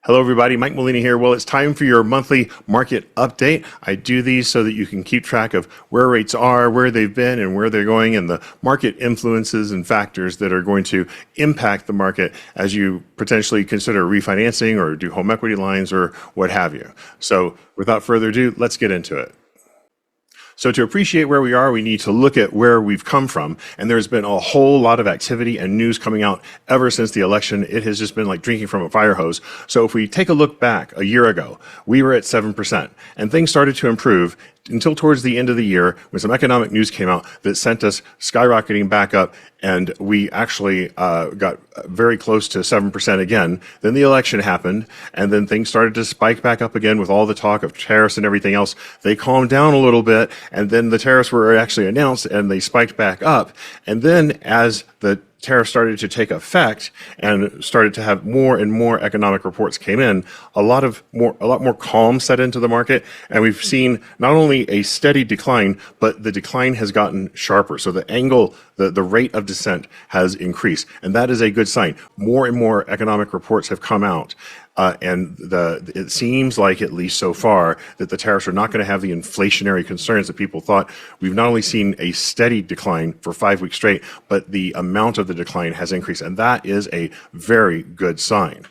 Hello, everybody. Mike Molina here. Well, it's time for your monthly market update. I do these so that you can keep track of where rates are, where they've been, and where they're going, and the market influences and factors that are going to impact the market as you potentially consider refinancing or do home equity lines or what have you. So without further ado, let's get into it. So to appreciate where we are, we need to look at where we've come from. And there's been a whole lot of activity and news coming out ever since the election. It has just been like drinking from a fire hose. So if we take a look back a year ago, we were at 7%, and things started to improve until towards the end of the year when some economic news came out that sent us skyrocketing back up, and we actually got very close to 7% again. Then the election happened, and then things started to spike back up again with all the talk of tariffs and everything else. They calmed down a little bit, and then the tariffs were actually announced, and they spiked back up. And then as the tariffs started to take effect and started to have more and more economic reports came in, a lot more calm set into the market, and we've seen not only a steady decline, but the decline has gotten sharper. So the angle, the rate of descent has increased, and that is a good sign. More and more economic reports have come out. It seems like, at least so far, that the tariffs are not going to have the inflationary concerns that people thought. We've not only seen a steady decline for 5 weeks straight, but the amount of the decline has increased, and that is a very good sign.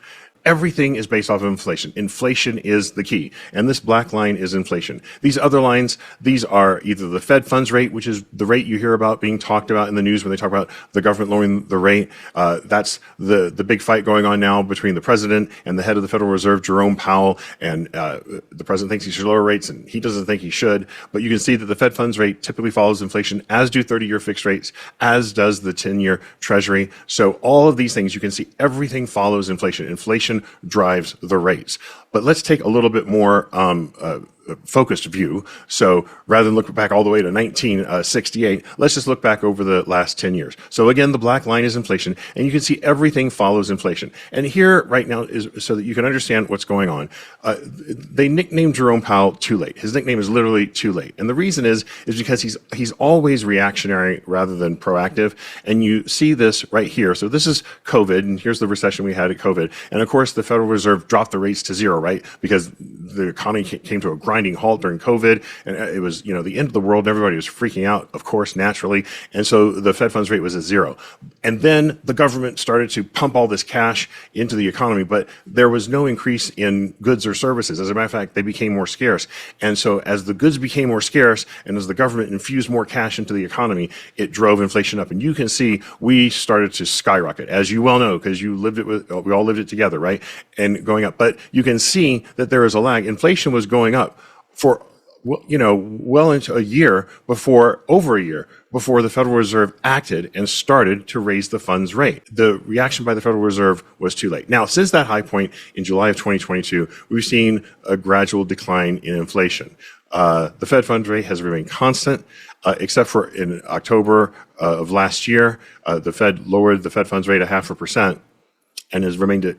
Everything is based off of inflation. Inflation is the key. And this black line is inflation. These other lines, these are either the Fed funds rate, which is the rate you hear about being talked about in the news when they talk about the government lowering the rate. That's the big fight going on now between the president and the head of the Federal Reserve, Jerome Powell. And the president thinks he should lower rates, and he doesn't think he should. But you can see that the Fed funds rate typically follows inflation, as do 30-year fixed rates, as does the 10-year Treasury. So all of these things, you can see everything follows inflation. Inflation drives the rates. But let's take a little bit more focused view. So rather than look back all the way to 1968, let's just look back over the last 10 years. So again, the black line is inflation, and you can see everything follows inflation. And here right now is so that you can understand what's going on. They nicknamed Jerome Powell Too Late. His nickname is literally Too Late. And the reason is because he's always reactionary rather than proactive. And you see this right here. So this is COVID, and here's the recession we had at COVID. And of course, the Federal Reserve dropped the rates to zero, right? Because the economy came to a grinding halt during COVID, and it was, the end of the world, and everybody was freaking out, of course, naturally. And so the Fed funds rate was at zero. And then the government started to pump all this cash into the economy, but there was no increase in goods or services. As a matter of fact, they became more scarce. And so as the goods became more scarce, and as the government infused more cash into the economy, it drove inflation up. And you can see we started to skyrocket, as you well know, because we all lived it together, right? And going up. But you can see that there is a lag. Inflation was going up for, well into over a year before the Federal Reserve acted and started to raise the funds rate. The reaction by the Federal Reserve was too late. Now, since that high point in July of 2022, we've seen a gradual decline in inflation. The Fed funds rate has remained constant, except for in October of last year. The Fed lowered the Fed funds rate 0.5% and has remained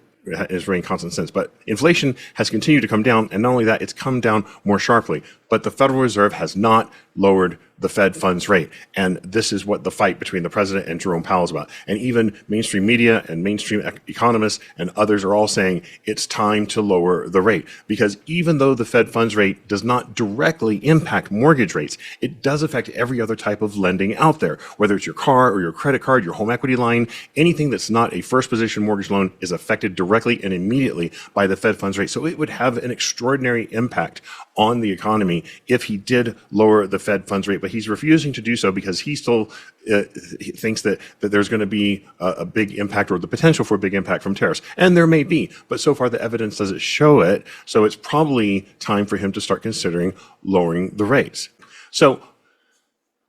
constant since. But inflation has continued to come down, and not only that, it's come down more sharply. But the Federal Reserve has not lowered the Fed funds rate. And this is what the fight between the president and Jerome Powell is about. And even mainstream media and mainstream economists and others are all saying it's time to lower the rate. Because even though the Fed funds rate does not directly impact mortgage rates, it does affect every other type of lending out there. Whether it's your car or your credit card, your home equity line, anything that's not a first position mortgage loan is affected directly and immediately by the Fed funds rate. So it would have an extraordinary impact on the economy if he did lower the Fed funds rate. But he's refusing to do so because he still he thinks that there's going to be a big impact, or the potential for a big impact from tariffs. And there may be, but so far the evidence doesn't show it. So it's probably time for him to start considering lowering the rates. So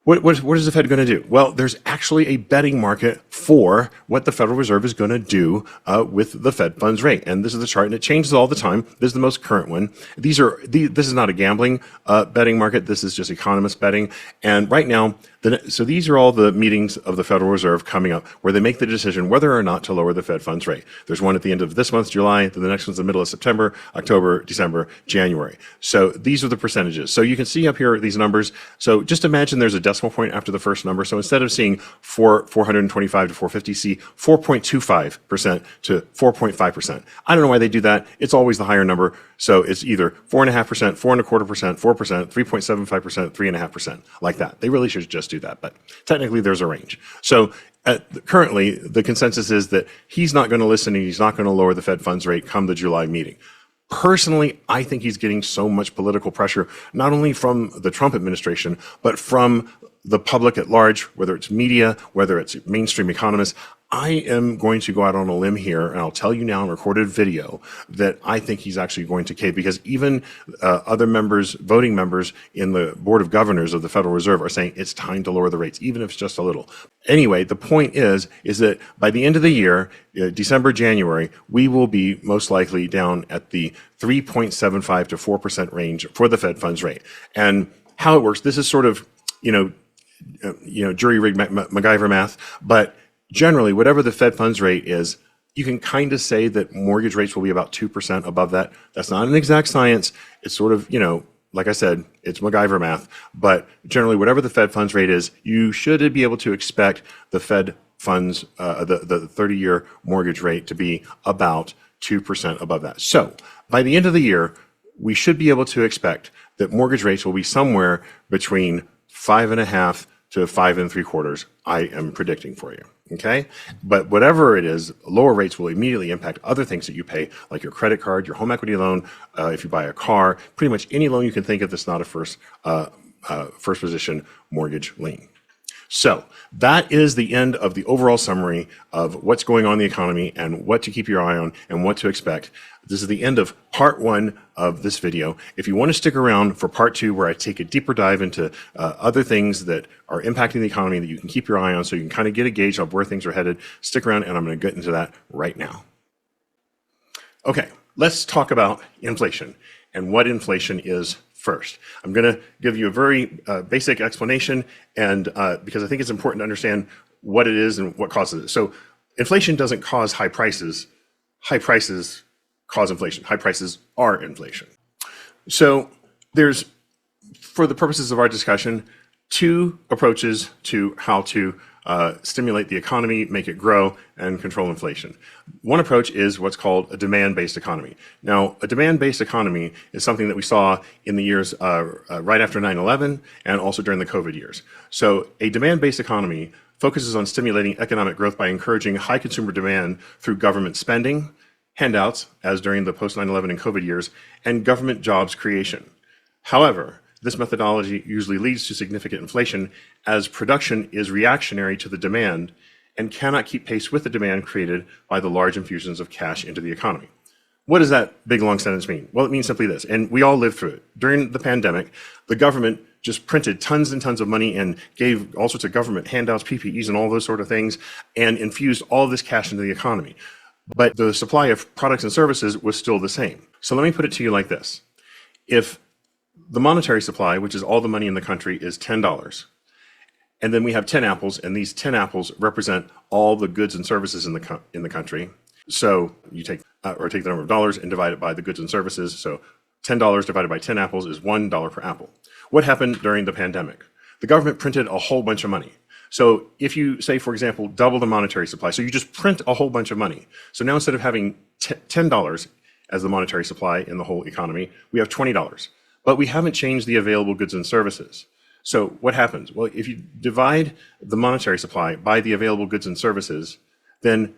what is the Fed going to do? Well, there's actually a betting market for what the Federal Reserve is going to do with the Fed funds rate. And this is the chart, and it changes all the time. This is the most current one. This is not a gambling betting market. This is just economist betting. And right now, so these are all the meetings of the Federal Reserve coming up where they make the decision whether or not to lower the Fed funds rate. There's one at the end of this month, July, then the next one's the middle of September, October, December, January. So these are the percentages. So you can see up here these numbers. So just imagine there's a decimal point after the first number. So instead of seeing 425 to 450, see 4.25% to 4.5%. I don't know why they do that. It's always the higher number. So it's either 4.5%, 4.25%, 4%, 3.75%, 3.5%, like that. They really should just do that. But technically, there's a range. So currently, the consensus is that he's not going to listen and he's not going to lower the Fed funds rate come the July meeting. Personally, I think he's getting so much political pressure, not only from the Trump administration, but from the public at large, whether it's media, whether it's mainstream economists. I am going to go out on a limb here, and I'll tell you now in recorded video that I think he's actually going to cave, because even other members, voting members in the Board of Governors of the Federal Reserve are saying it's time to lower the rates, even if it's just a little. Anyway, the point is that by the end of the year, December, January, we will be most likely down at the 3.75 to 4% range for the Fed funds rate. And how it works, this is sort of, jury rig MacGyver math, but generally, whatever the Fed funds rate is, you can kind of say that mortgage rates will be about 2% above that. That's not an exact science. It's sort of, like I said, it's MacGyver math. But generally, whatever the Fed funds rate is, you should be able to expect the Fed funds, the 30-year mortgage rate to be about 2% above that. So by the end of the year, we should be able to expect that mortgage rates will be somewhere between 5.5 to 5.75, I am predicting for you, okay? But whatever it is, lower rates will immediately impact other things that you pay, like your credit card, your home equity loan, if you buy a car, pretty much any loan you can think of that's not a first position mortgage lien. So that is the end of the overall summary of what's going on in the economy and what to keep your eye on and what to expect. This is the end of part 1 of this video. If you want to stick around for part 2, where I take a deeper dive into other things that are impacting the economy that you can keep your eye on so you can kind of get a gauge of where things are headed, stick around and I'm going to get into that right now. Okay, let's talk about inflation and what inflation is first. I'm going to give you a very basic explanation, and because I think it's important to understand what it is and what causes it. So inflation doesn't cause high prices. High prices cause inflation. High prices are inflation. So there's, for the purposes of our discussion, 2 approaches to how to stimulate the economy, make it grow, and control inflation. One approach is what's called a demand-based economy. Now, a demand-based economy is something that we saw in the years right after 9/11 and also during the COVID years. So a demand-based economy focuses on stimulating economic growth by encouraging high consumer demand through government spending, handouts, as during the post-9/11 and COVID years, and government jobs creation. However, this methodology usually leads to significant inflation, as production is reactionary to the demand and cannot keep pace with the demand created by the large infusions of cash into the economy. What does that big long sentence mean? Well, it means simply this, and we all lived through it. During the pandemic, the government just printed tons and tons of money and gave all sorts of government handouts, PPEs, and all those sort of things, and infused all this cash into the economy. But the supply of products and services was still the same. So let me put it to you like this. If the monetary supply, which is all the money in the country, is $10, and then we have 10 apples, and these 10 apples represent all the goods and services in the country. So you take the number of dollars and divide it by the goods and services. So $10 divided by 10 apples is $1 per apple. What happened during the pandemic? The government printed a whole bunch of money. So if you say, for example, double the monetary supply, so you just print a whole bunch of money. So now instead of having $10 as the monetary supply in the whole economy, we have $20. But we haven't changed the available goods and services. So what happens? Well, if you divide the monetary supply by the available goods and services, then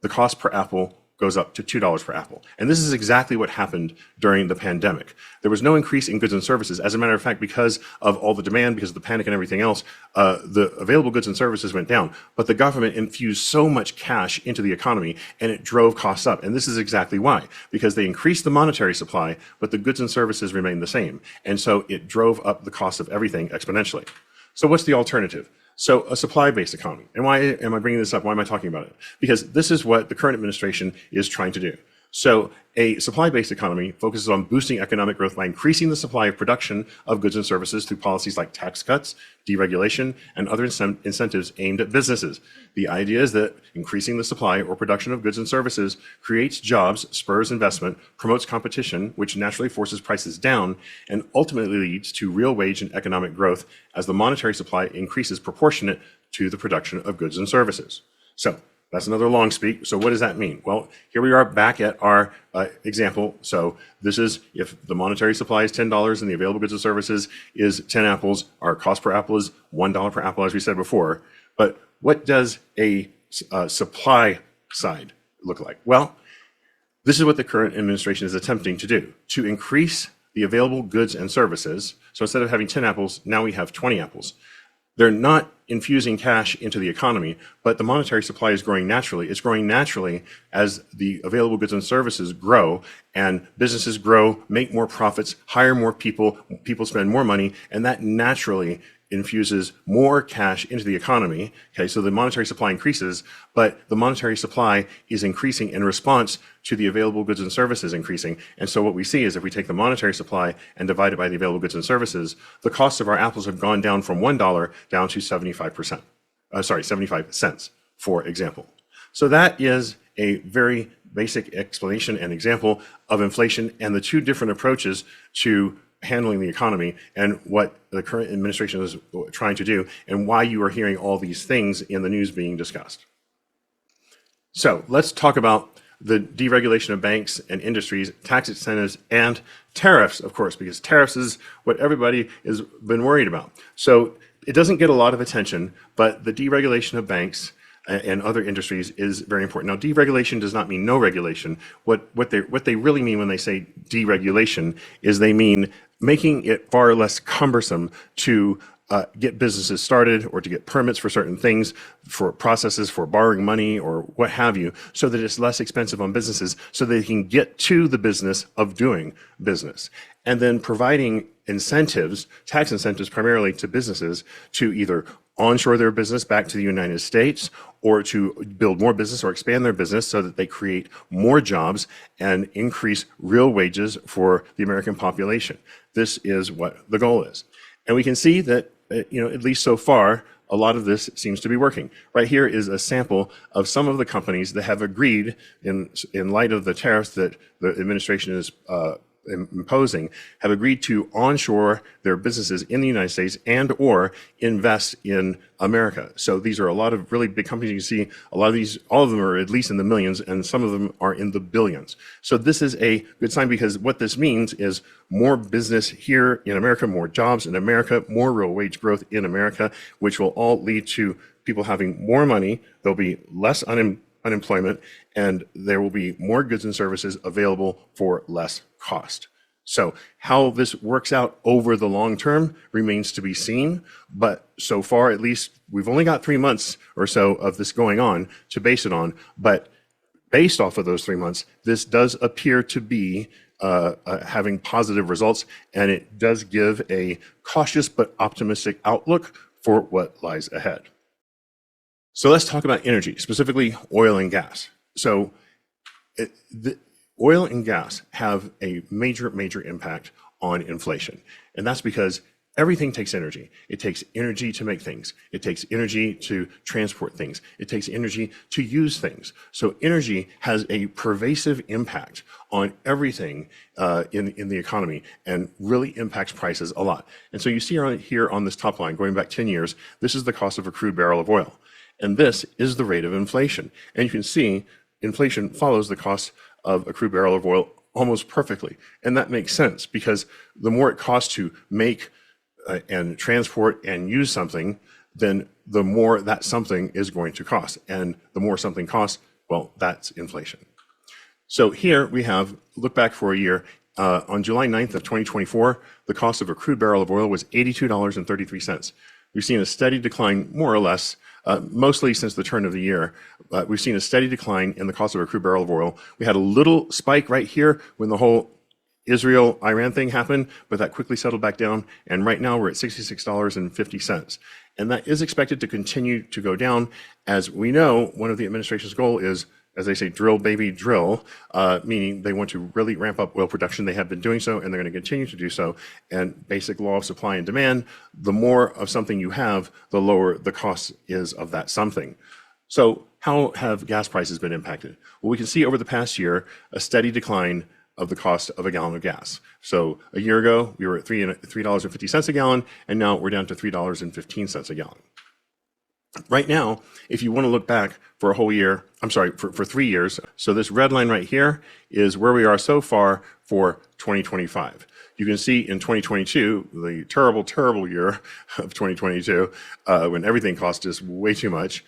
the cost per apple goes up to $2 per apple. And this is exactly what happened during the pandemic. There was no increase in goods and services. As a matter of fact, because of all the demand, because of the panic and everything else, the available goods and services went down. But the government infused so much cash into the economy, and it drove costs up. And this is exactly why. Because they increased the monetary supply, but the goods and services remained the same. And so it drove up the cost of everything exponentially. So what's the alternative? So a supply-based economy. And why am I bringing this up? Why am I talking about it? Because this is what the current administration is trying to do. So a supply-based economy focuses on boosting economic growth by increasing the supply of production of goods and services through policies like tax cuts, deregulation, and other incentives aimed at businesses. The idea is that increasing the supply or production of goods and services creates jobs, spurs investment, promotes competition, which naturally forces prices down, and ultimately leads to real wage and economic growth as the monetary supply increases proportionate to the production of goods and services. So that's another long speak. So what does that mean? Well, here we are back at our example. So this is if the monetary supply is $10 and the available goods and services is 10 apples, our cost per apple is $1 per apple, as we said before. But what does a supply side look like? Well, this is what the current administration is attempting to do, to increase the available goods and services. So instead of having 10 apples, now we have 20 apples. They're not infusing cash into the economy, but the monetary supply is growing naturally. It's growing naturally as the available goods and services grow and businesses grow, make more profits, hire more people, people spend more money, and that naturally infuses more cash into the economy. Okay, so the monetary supply increases, but the monetary supply is increasing in response to the available goods and services increasing. And so what we see is if we take the monetary supply and divide it by the available goods and services, the cost of our apples have gone down from $1 down to 75 cents, for example. So that is a very basic explanation and example of inflation and the two different approaches to handling the economy and what the current administration is trying to do and why you are hearing all these things in the news being discussed. So let's talk about the deregulation of banks and industries, tax incentives, and tariffs, of course, because tariffs is what everybody has been worried about. So it doesn't get a lot of attention, but the deregulation of banks and other industries is very important. Now, deregulation does not mean no regulation. What they really mean when they say deregulation is they mean making it far less cumbersome to get businesses started or to get permits for certain things, for processes for borrowing money or what have you, so that it's less expensive on businesses so they can get to the business of doing business. And then providing incentives, tax incentives primarily to businesses to either onshore their business back to the United States or to build more business or expand their business so that they create more jobs and increase real wages for the American population. This is what the goal is. And we can see that, at least so far, a lot of this seems to be working. Right here is a sample of some of the companies that have agreed in light of the tariffs that the administration is imposing, have agreed to onshore their businesses in the United States and or invest in America. So these are a lot of really big companies. You can see a lot of these, all of them are at least in the millions, and some of them are in the billions. So this is a good sign because what this means is more business here in America, more jobs in America, more real wage growth in America, which will all lead to people having more money. There'll be less unemployment, and there will be more goods and services available for less cost. So how this works out over the long term remains to be seen, but so far at least we've only got 3 months or so of this going on to base it on, but based off of those 3 months, this does appear to be having positive results, and it does give a cautious but optimistic outlook for what lies ahead. So let's talk about energy, specifically oil and gas. So the oil and gas have a major impact on inflation. And that's because everything takes energy. It takes energy to make things. It takes energy to transport things. It takes energy to use things. So energy has a pervasive impact on everything in the economy and really impacts prices a lot. And so you see here on this top line, going back 10 years, this is the cost of a crude barrel of oil. And this is the rate of inflation. And you can see inflation follows the cost of a crude barrel of oil almost perfectly. And that makes sense because the more it costs to make and transport and use something, then the more that something is going to cost. And the more something costs, well, that's inflation. So here we have, look back for a year, on July 9th of 2024, the cost of a crude barrel of oil was $82.33. We've seen a steady decline, more or less, mostly since the turn of the year. We've seen a steady decline in the cost of a crude barrel of oil. We had a little spike right here when the whole Israel-Iran thing happened, but that quickly settled back down. And right now we're at $66.50. And that is expected to continue to go down. As we know, one of the administration's goal is as they say, drill, baby, drill, meaning they want to really ramp up oil production. They have been doing so, and they're going to continue to do so. And basic law of supply and demand, the more of something you have, the lower the cost is of that something. So how have gas prices been impacted? Well, we can see over the past year a steady decline of the cost of a gallon of gas. So a year ago, we were at $3.50 a gallon, and now we're down to $3.15 a gallon. Right now, if you want to look back for a whole year, for 3 years, so this red line right here is where we are so far for 2025. You can see in 2022, the terrible, terrible year of 2022, when everything cost us way too much,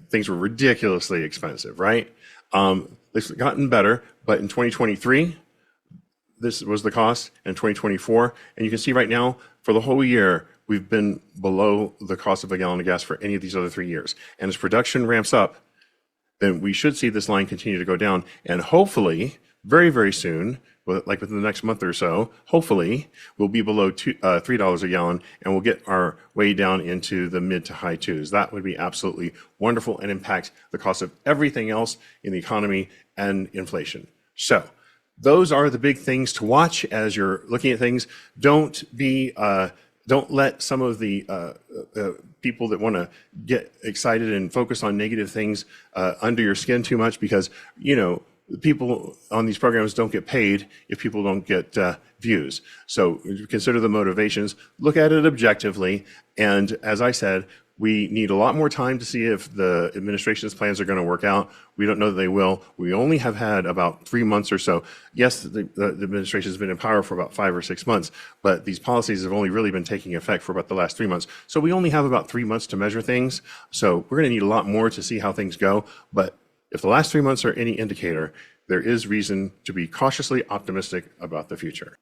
things were ridiculously expensive, right? They've gotten better, but in 2023, this was the cost, and 2024, and you can see right now, for the whole year, we've been below the cost of a gallon of gas for any of these other 3 years. And as production ramps up, then we should see this line continue to go down, and hopefully, very, very soon, like within the next month or so, hopefully, we'll be below $3 a gallon, and we'll get our way down into the mid to high twos. That would be absolutely wonderful and impact the cost of everything else in the economy and inflation. So those are the big things to watch as you're looking at things. Don't let some of the people that want to get excited and focus on negative things under your skin too much, because, people on these programs don't get paid if people don't get views. So consider the motivations, look at it objectively, and as I said, we need a lot more time to see if the administration's plans are going to work out. We don't know that they will. We only have had about 3 months or so. Yes, the administration has been in power for about 5 or 6 months, but these policies have only really been taking effect for about the last 3 months. So we only have about 3 months to measure things. So we're going to need a lot more to see how things go. But if the last 3 months are any indicator, there is reason to be cautiously optimistic about the future.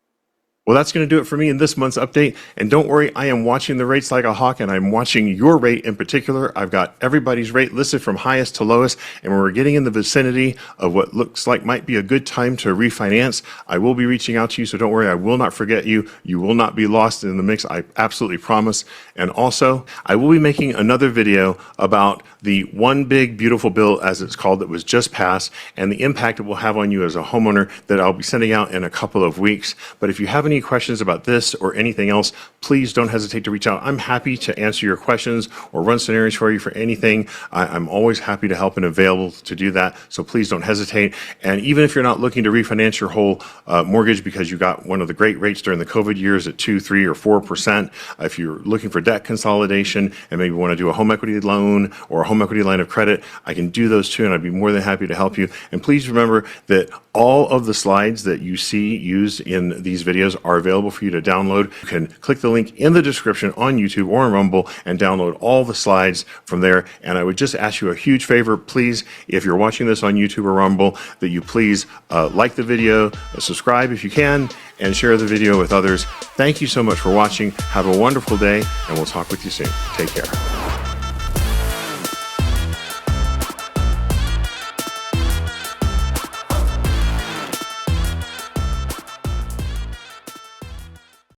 Well, that's going to do it for me in this month's update. And don't worry, I am watching the rates like a hawk, and I'm watching your rate in particular. I've got everybody's rate listed from highest to lowest, and when we're getting in the vicinity of what looks like might be a good time to refinance, I will be reaching out to you, so don't worry, I will not forget you. You will not be lost in the mix, I absolutely promise. And also, I will be making another video about the One Big Beautiful Bill, as it's called, that was just passed, and the impact it will have on you as a homeowner, that I'll be sending out in a couple of weeks. But if you have any questions about this or anything else, please don't hesitate to reach out. I'm happy to answer your questions or run scenarios for you for anything. I'm always happy to help and available to do that, so please don't hesitate. And even if you're not looking to refinance your whole mortgage because you got one of the great rates during the COVID years at 2, 3, or 4%, if you're looking for debt consolidation and maybe want to do a home equity loan or a home equity line of credit, I can do those too, and I'd be more than happy to help you. And please remember that all of the slides that you see used in these videos are available for you to download. You can click the link in the description on YouTube or on Rumble and download all the slides from there. And I would just ask you a huge favor, please, if you're watching this on YouTube or Rumble, that you please like the video, subscribe if you can, and share the video with others. Thank you so much for watching. Have a wonderful day, and we'll talk with you soon. Take care.